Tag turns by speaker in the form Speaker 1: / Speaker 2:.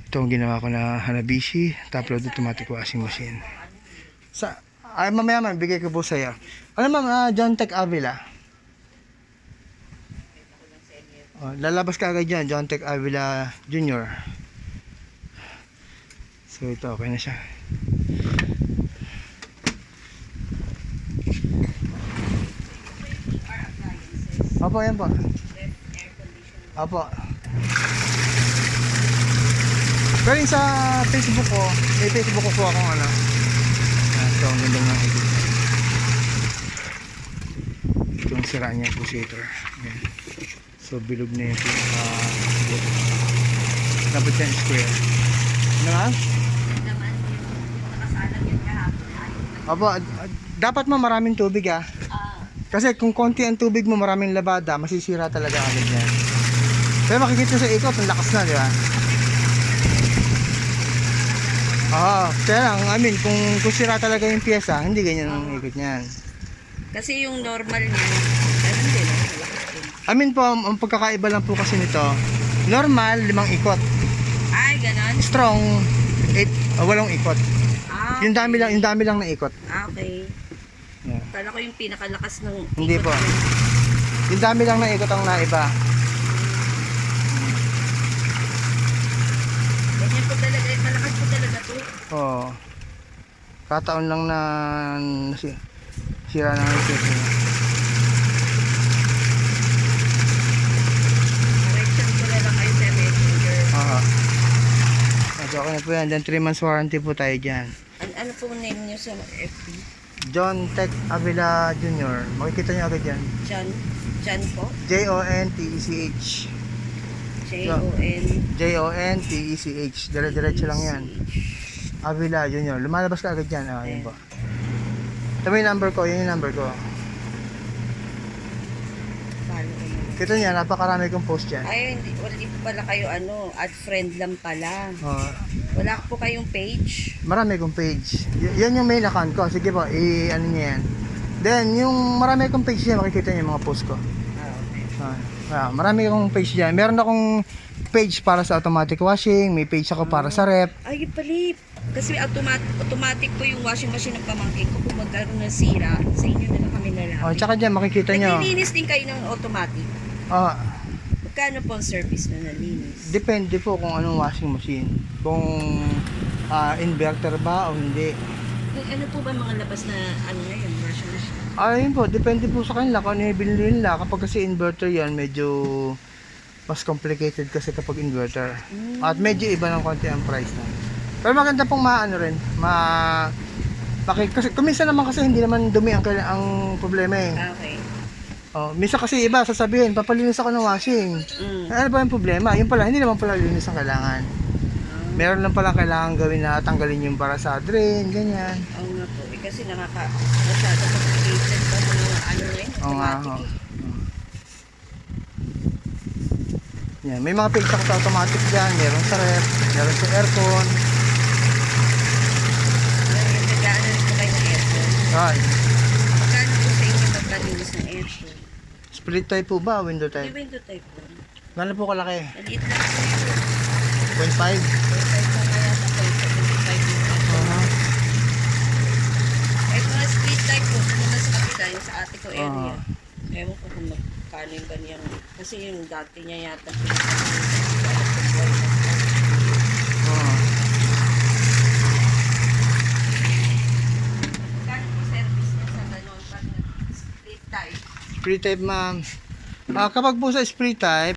Speaker 1: Ito ang ginawa ko na Hanabishi top load automatic washing machine. Mamaya man bigay ko po sa iyo. Ano ma'am, John Tech Avila. Lalabas ka agad dyan, John Tech Avila Jr. So ito okay na siya. Opo, yan po. Opo. Pero yung sa Facebook ko, may Facebook ko akong ano. Ito ang ganda ng edit. Ito ang sira niya pusher. Ayan. So bilog na yung dapat yan square. Ano nga? Opo, dapat maraming tubig ah. Kasi kung konti ang tubig mo, maraming labada, masisira talaga agad yan. Pero makikita sa ikot, ang lakas na, di ba? Kaya lang, kung sira talaga yung pyesa, hindi ganyan ang ikot niyan.
Speaker 2: Kasi yung normal niya, ganun din, malakas din.
Speaker 1: Po, ang pagkakaiba lang po kasi nito, normal, 5 ikot.
Speaker 2: Ay, ganun?
Speaker 1: Strong, 8 ikot.
Speaker 2: Okay.
Speaker 1: Yung dami lang na ikot.
Speaker 2: Okay.
Speaker 1: Yeah.
Speaker 2: Kala ko yung pinakalakas ng ikot.
Speaker 1: Hindi po. Yung dami lang na ikot ang naiba.
Speaker 2: Ganyan po talaga, malakas po talaga to.
Speaker 1: Oo. Kataon lang na sira na ang ikot.
Speaker 2: Correction ko na lang kayo sa messenger.
Speaker 1: Okay na po yan. Then 3 months warranty po tayo dyan.
Speaker 2: Ano po name nyo sa FB?
Speaker 1: John Tech Avila Jr. Makikita nyo agad yan.
Speaker 2: John po?
Speaker 1: Jontech. Jontech. Dire-diretso lang yan. Avila Jr. Lumalabas ka agad yan. Yun po. Ito may number ko. Yun yung number ko. Kita niya, napakarami kong post yan.
Speaker 2: Ay, hindi po pala kayo add friend lang pala. Wala po kayong page?
Speaker 1: Marami kong page. Yan yung main account ko. Sige po, ano niya yan. Then, yung marami kong page yan, makikita niyo yung mga post ko.
Speaker 2: Okay.
Speaker 1: Marami akong page dyan. Meron akong page para sa automatic washing, may page ako para sa rep.
Speaker 2: Ay, palip. Kasi automatic po yung washing machine ng pamangkin ko. Kung magkaroon ng sira, sa inyo na lang kami nalabi.
Speaker 1: Tsaka dyan, makikita nyo.
Speaker 2: Naglilinis din kayo ng automatic? Magkano po ang service na nalinis?
Speaker 1: Depende po kung anong washing machine. Kung inverter ba o hindi.
Speaker 2: Ano po ba mga labas na ngayon, washing machine?
Speaker 1: Ayun po, depende po sa kanila kung ano yung binili nila. Kapag kasi inverter yan, medyo mas complicated kasi kapag inverter. At medyo iba ng konti ang price na. Pero maganda pong kasi kuminsan naman kasi hindi naman dumi ang problema eh.
Speaker 2: Okay.
Speaker 1: Minsan kasi iba sasabihin, papalinis ako ng washing. Ano ba yung problema? Yung pala, hindi naman pala linis ang kailangan. Meron lang pala kailangan gawin na tanggalin yung para sa drain, ganyan.
Speaker 2: Oo nga po. Kasi masyado complicated pa mga automatic.
Speaker 1: Yan, may mga page ako sa automatic dyan. Meron sa ref, meron sa aircon.
Speaker 2: Nagdaan rin po kayo ng aircon. Magkano po sa inyo magkalinis ng aircon?
Speaker 1: Split type po ba? Window type?
Speaker 2: May window type po.
Speaker 1: Gano'n po kalaki?
Speaker 2: Maliit lang po yun.
Speaker 1: 0.5?
Speaker 2: 0.5 po kaya sa 0.75 yung aircon. Kahit mga split type po, muna sa kapila, yung sa ate ko area. Ewan ko kung magkano yung ganyan. Kasi yung dati niya yata magkano po service niya sa gano'n? Split type?
Speaker 1: Split type ma'am. Kapag po sa split type,